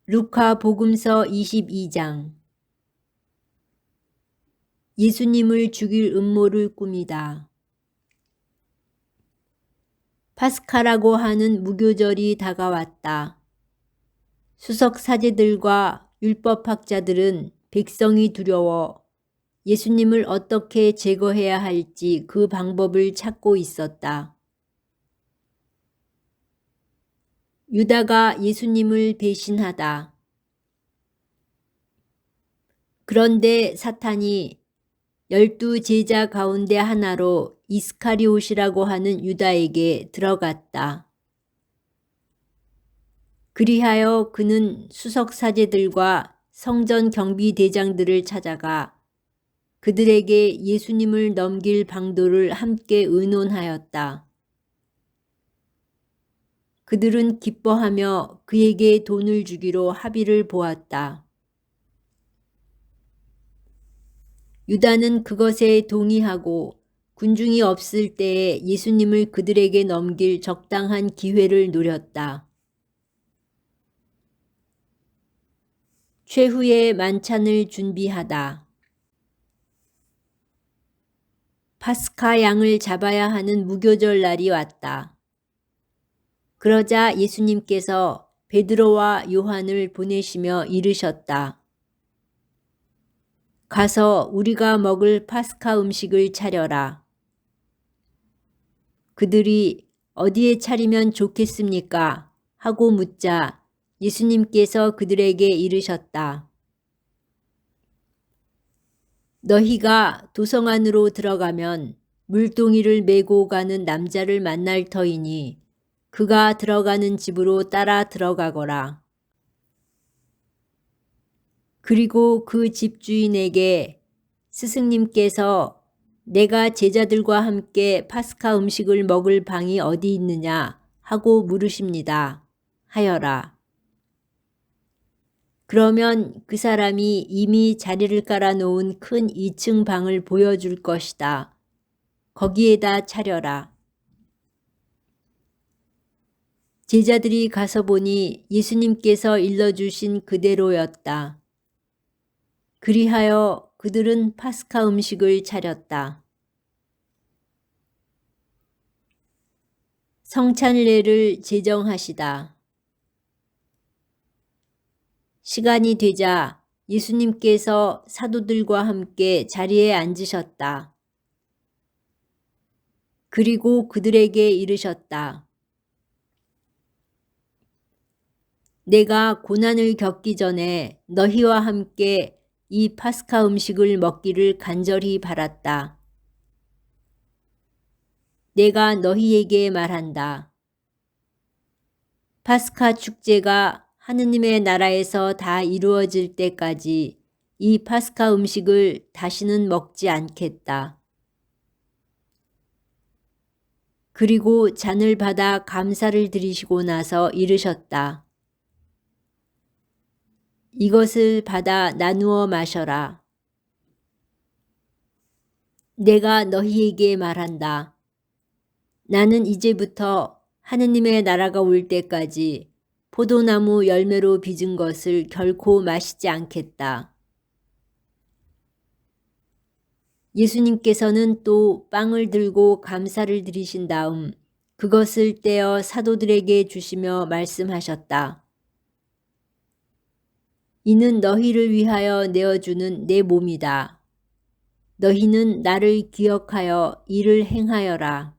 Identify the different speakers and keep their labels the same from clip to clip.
Speaker 1: 루카 복음서 22장. 예수님을 죽일 음모를 꾸미다. 파스카라고 하는 무교절이 다가왔다. 수석 사제들과 율법학자들은 백성이 두려워 예수님을 어떻게 제거해야 할지 그 방법을 찾고 있었다. 유다가 예수님을 배신하다. 그런데 사탄이 12 제자 가운데 하나로 이스카리옷이라고 하는 유다에게 들어갔다. 그리하여 그는 수석 사제들과 성전 경비대장들을 찾아가 그들에게 예수님을 넘길 방도를 함께 의논하였다. 그들은 기뻐하며 그에게 돈을 주기로 합의를 보았다. 유다는 그것에 동의하고 군중이 없을 때에 예수님을 그들에게 넘길 적당한 기회를 노렸다. 최후의 만찬을 준비하다. 파스카 양을 잡아야 하는 무교절 날이 왔다. 그러자 예수님께서 베드로와 요한을 보내시며 이르셨다. 가서 우리가 먹을 파스카 음식을 차려라. 그들이 어디에 차리면 좋겠습니까? 하고 묻자 예수님께서 그들에게 이르셨다. 너희가 도성 안으로 들어가면 물동이를 메고 가는 남자를 만날 터이니 그가 들어가는 집으로 따라 들어가거라. 그리고 그 집주인에게 스승님께서 내가 제자들과 함께 파스카 음식을 먹을 방이 어디 있느냐 하고 물으십니다. 하여라. 그러면 그 사람이 이미 자리를 깔아놓은 큰 2층 방을 보여줄 것이다. 거기에다 차려라. 제자들이 가서 보니 예수님께서 일러주신 그대로였다. 그리하여 그들은 파스카 음식을 차렸다. 성찬례를 제정하시다. 시간이 되자 예수님께서 사도들과 함께 자리에 앉으셨다. 그리고 그들에게 이르셨다. 내가 고난을 겪기 전에 너희와 함께 이 파스카 음식을 먹기를 간절히 바랐다. 내가 너희에게 말한다. 파스카 축제가 하느님의 나라에서 다 이루어질 때까지 이 파스카 음식을 다시는 먹지 않겠다. 그리고 잔을 받아 감사를 드리시고 나서 이르셨다. 이것을 받아 나누어 마셔라. 내가 너희에게 말한다. 나는 이제부터 하느님의 나라가 올 때까지 포도나무 열매로 빚은 것을 결코 마시지 않겠다. 예수님께서는 또 빵을 들고 감사를 드리신 다음 그것을 떼어 사도들에게 주시며 말씀하셨다. 이는 너희를 위하여 내어주는 내 몸이다. 너희는 나를 기억하여 이를 행하여라.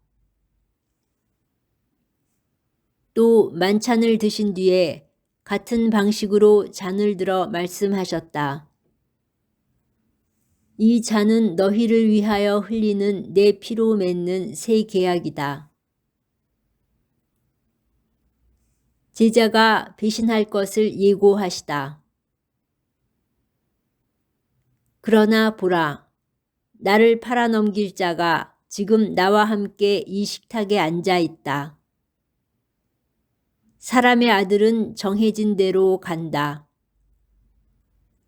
Speaker 1: 또 만찬을 드신 뒤에 같은 방식으로 잔을 들어 말씀하셨다. 이 잔은 너희를 위하여 흘리는 내 피로 맺는 새 계약이다. 제자가 배신할 것을 예고하시다. 그러나 보라, 나를 팔아넘길 자가 지금 나와 함께 이 식탁에 앉아 있다. 사람의 아들은 정해진 대로 간다.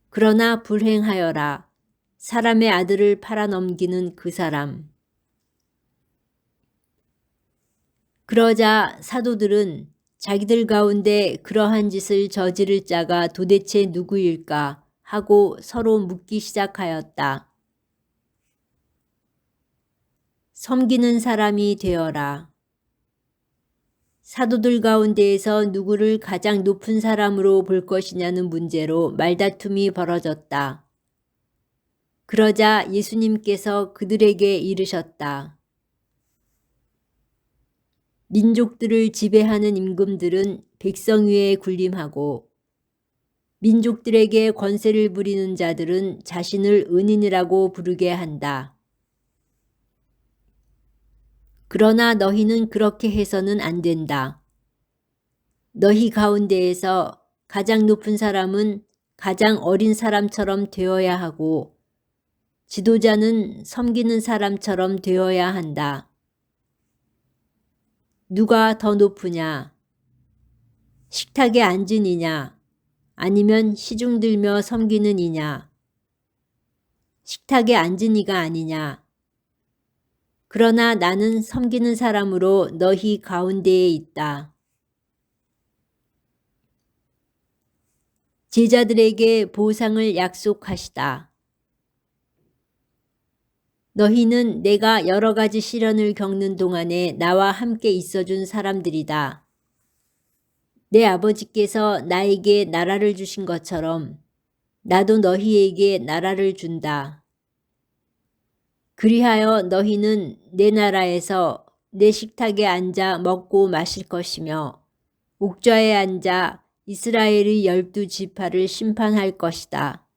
Speaker 1: 그러나 불행하여라. 사람의 아들을 팔아넘기는 그 사람. 그러자 사도들은 자기들 가운데 그러한 짓을 저지를 자가 도대체 누구일까 하고 서로 묻기 시작하였다. 섬기는 사람이 되어라. 사도들 가운데에서 누구를 가장 높은 사람으로 볼 것이냐는 문제로 말다툼이 벌어졌다. 그러자 예수님께서 그들에게 이르셨다. 민족들을 지배하는 임금들은 백성 위에 군림하고 민족들에게 권세를 부리는 자들은 자신을 은인이라고 부르게 한다. 그러나 너희는 그렇게 해서는 안 된다. 너희 가운데에서 가장 높은 사람은 가장 어린 사람처럼 되어야 하고 지도자는 섬기는 사람처럼 되어야 한다. 누가 더 높으냐? 식탁에 앉은 이냐? 아니면 시중 들며 섬기는 이냐? 식탁에 앉은 이가 아니냐? 그러나 나는 섬기는 사람으로 너희 가운데에 있다. 제자들에게 보상을 약속하시다. 너희는 내가 여러 가지 시련을 겪는 동안에 나와 함께 있어준 사람들이다. 내 아버지께서 나에게 나라를 주신 것처럼 나도 너희에게 나라를 준다. 그리하여 너희는 내 나라에서 내 식탁에 앉아 먹고 마실 것이며 옥좌에 앉아 이스라엘의 12지파를 심판할 것이다.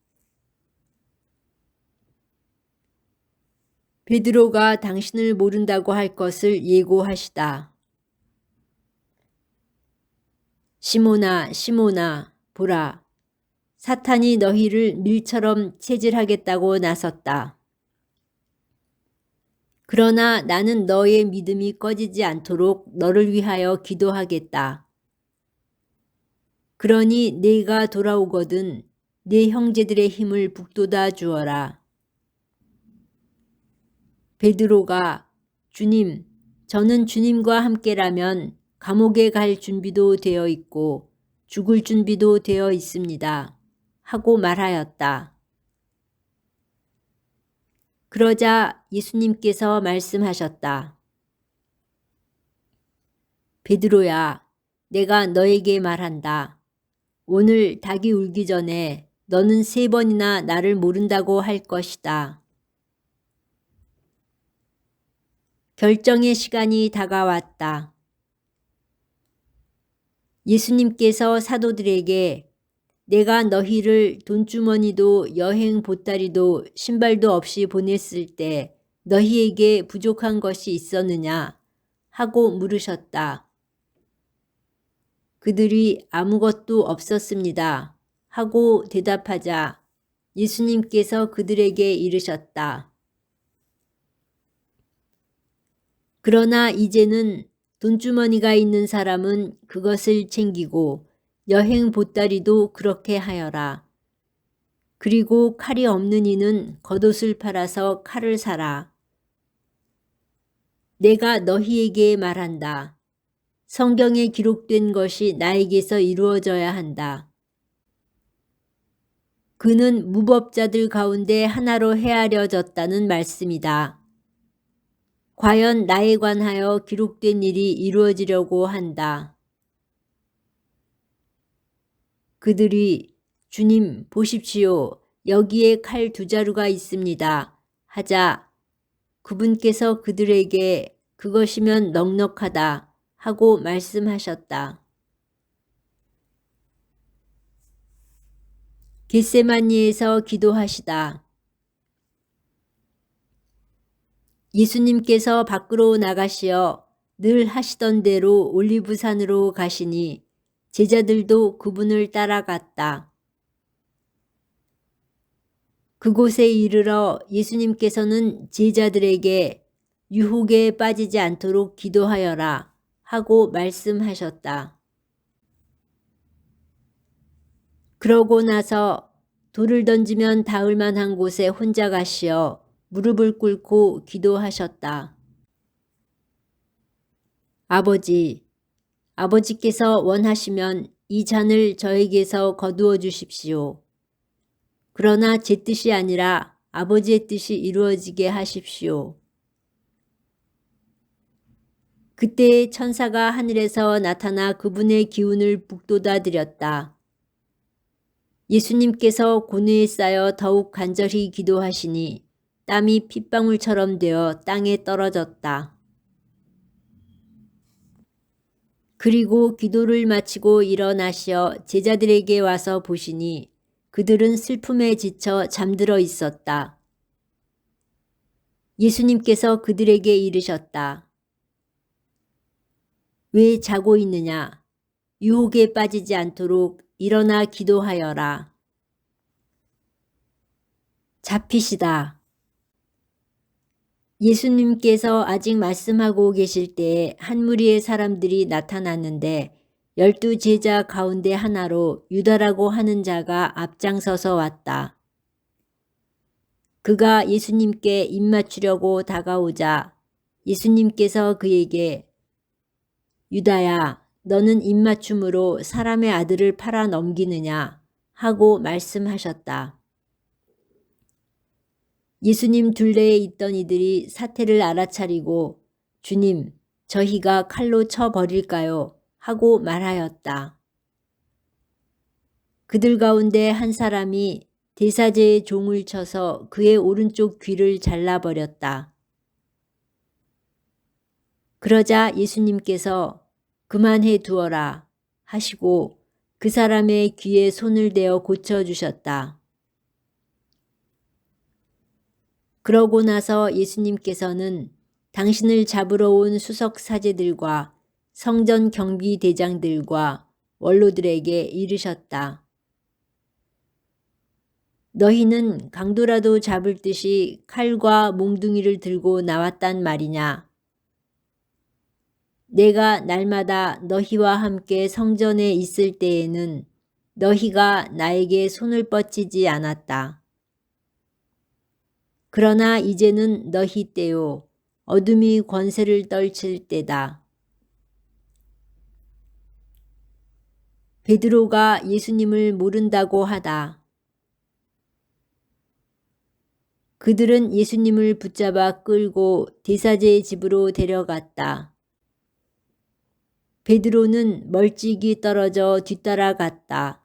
Speaker 1: 베드로가 당신을 모른다고 할 것을 예고하시다. 시몬아, 시몬아, 보라. 사탄이 너희를 밀처럼 체질하겠다고 나섰다. 그러나 나는 너의 믿음이 꺼지지 않도록 너를 위하여 기도하겠다. 그러니 네가 돌아오거든 네 형제들의 힘을 북돋아 주어라. 베드로가 주님, 저는 주님과 함께라면 감옥에 갈 준비도 되어 있고 죽을 준비도 되어 있습니다. 하고 말하였다. 그러자 예수님께서 말씀하셨다. 베드로야, 내가 너에게 말한다. 오늘 닭이 울기 전에 너는 3번이나 나를 모른다고 할 것이다. 결정의 시간이 다가왔다. 예수님께서 사도들에게 내가 너희를 돈주머니도 여행 보따리도 신발도 없이 보냈을 때 너희에게 부족한 것이 있었느냐 하고 물으셨다. 그들이 아무것도 없었습니다 하고 대답하자 예수님께서 그들에게 이르셨다. 그러나 이제는 돈주머니가 있는 사람은 그것을 챙기고 여행 보따리도 그렇게 하여라. 그리고 칼이 없는 이는 겉옷을 팔아서 칼을 사라. 내가 너희에게 말한다. 성경에 기록된 것이 나에게서 이루어져야 한다. 그는 무법자들 가운데 하나로 헤아려졌다는 말씀이다. 과연 나에 관하여 기록된 일이 이루어지려고 한다. 그들이 주님 보십시오. 여기에 칼 2자루가 있습니다. 하자 그분께서 그들에게 그것이면 넉넉하다 하고 말씀하셨다. 겟세마니에서 기도하시다. 예수님께서 밖으로 나가시어 늘 하시던 대로 올리브산으로 가시니 제자들도 그분을 따라갔다. 그곳에 이르러 예수님께서는 제자들에게 유혹에 빠지지 않도록 기도하여라 하고 말씀하셨다. 그러고 나서 돌을 던지면 닿을 만한 곳에 혼자 가시어 무릎을 꿇고 기도하셨다. 아버지, 아버지께서 원하시면 이 잔을 저에게서 거두어 주십시오. 그러나 제 뜻이 아니라 아버지의 뜻이 이루어지게 하십시오. 그때 천사가 하늘에서 나타나 그분의 기운을 북돋아드렸다. 예수님께서 고뇌에 쌓여 더욱 간절히 기도하시니 땀이 핏방울처럼 되어 땅에 떨어졌다. 그리고 기도를 마치고 일어나시어 제자들에게 와서 보시니 그들은 슬픔에 지쳐 잠들어 있었다. 예수님께서 그들에게 이르셨다. 왜 자고 있느냐? 유혹에 빠지지 않도록 일어나 기도하여라. 잡히시다. 예수님께서 아직 말씀하고 계실 때에 한 무리의 사람들이 나타났는데 12 제자 가운데 하나로 유다라고 하는 자가 앞장서서 왔다. 그가 예수님께 입맞추려고 다가오자 예수님께서 그에게 유다야, 너는 입맞춤으로 사람의 아들을 팔아 넘기느냐 하고 말씀하셨다. 예수님 둘레에 있던 이들이 사태를 알아차리고 주님, 저희가 칼로 쳐 버릴까요? 하고 말하였다. 그들 가운데 한 사람이 대사제의 종을 쳐서 그의 오른쪽 귀를 잘라버렸다. 그러자 예수님께서 그만해 두어라 하시고 그 사람의 귀에 손을 대어 고쳐주셨다. 그러고 나서 예수님께서는 당신을 잡으러 온 수석 사제들과 성전 경비대장들과 원로들에게 이르셨다. 너희는 강도라도 잡을 듯이 칼과 몽둥이를 들고 나왔단 말이냐. 내가 날마다 너희와 함께 성전에 있을 때에는 너희가 나에게 손을 뻗치지 않았다. 그러나 이제는 너희 때요 어둠이 권세를 떨칠 때다. 베드로가 예수님을 모른다고 하다. 그들은 예수님을 붙잡아 끌고 대사제의 집으로 데려갔다. 베드로는 멀찍이 떨어져 뒤따라갔다.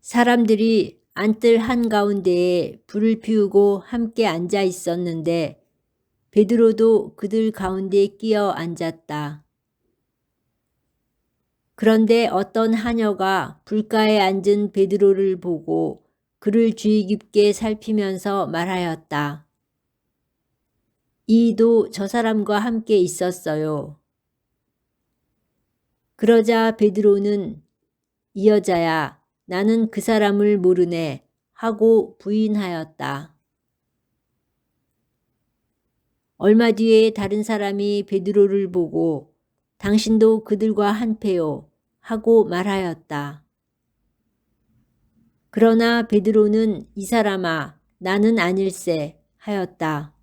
Speaker 1: 사람들이 안뜰 한가운데에 불을 피우고 함께 앉아 있었는데 베드로도 그들 가운데 끼어 앉았다. 그런데 어떤 하녀가 불가에 앉은 베드로를 보고 그를 주의 깊게 살피면서 말하였다. 이도 저 사람과 함께 있었어요. 그러자 베드로는 이 여자야, 나는 그 사람을 모르네 하고 부인하였다. 얼마 뒤에 다른 사람이 베드로를 보고 당신도 그들과 한패요 하고 말하였다. 그러나 베드로는 이 사람아, 나는 아닐세 하였다.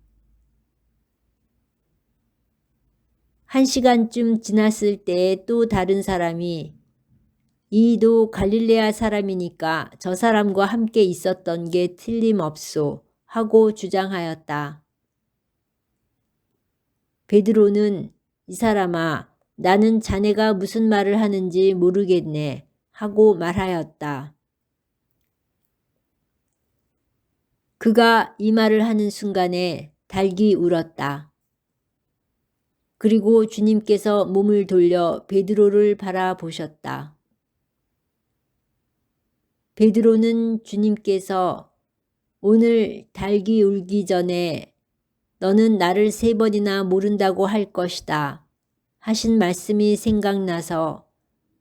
Speaker 1: 1시간쯤 지났을 때에 또 다른 사람이 이도 갈릴레아 사람이니까 저 사람과 함께 있었던 게 틀림없소 하고 주장하였다. 베드로는 이 사람아, 나는 자네가 무슨 말을 하는지 모르겠네 하고 말하였다. 그가 이 말을 하는 순간에 닭이 울었다. 그리고 주님께서 몸을 돌려 베드로를 바라보셨다. 베드로는 주님께서 오늘 닭이 울기 전에 너는 나를 3번이나 모른다고 할 것이다 하신 말씀이 생각나서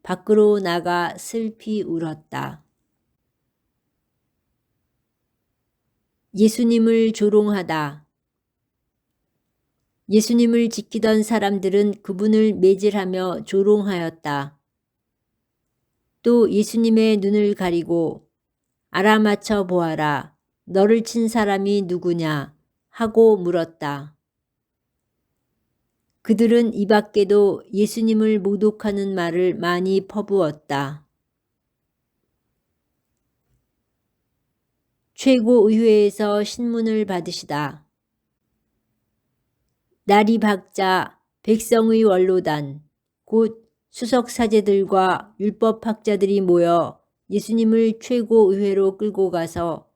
Speaker 1: 밖으로 나가 슬피 울었다. 예수님을 조롱하다. 예수님을 지키던 사람들은 그분을 매질하며 조롱하였다. 또 예수님의 눈을 가리고 알아맞혀 보아라. 너를 친 사람이 누구냐 하고 물었다. 그들은 이 밖에도 예수님을 모독하는 말을 많이 퍼부었다. 최고의회에서 신문을 받으시다. 나리 박자 백성의 원로단 곧 수석사제들과 율법학자들이 모여 예수님을 최고의회로 끌고 가서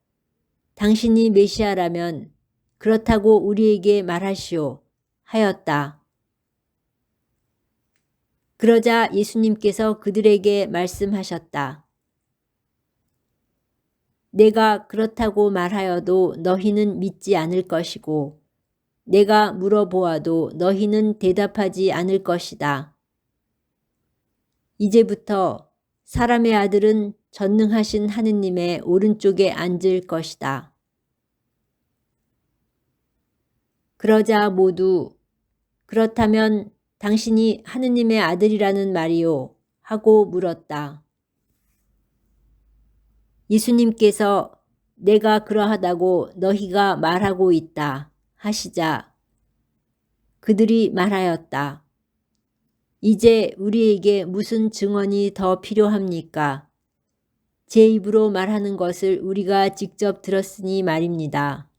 Speaker 1: 당신이 메시아라면 그렇다고 우리에게 말하시오 하였다. 그러자 예수님께서 그들에게 말씀하셨다. 내가 그렇다고 말하여도 너희는 믿지 않을 것이고 내가 물어보아도 너희는 대답하지 않을 것이다. 이제부터 사람의 아들은 전능하신 하느님의 오른쪽에 앉을 것이다. 그러자 모두 그렇다면 당신이 하느님의 아들이라는 말이요? 하고 물었다. 예수님께서 내가 그러하다고 너희가 말하고 있다 하시자 그들이 말하였다. 이제 우리에게 무슨 증언이 더 필요합니까? 제 입으로 말하는 것을 우리가 직접 들었으니 말입니다.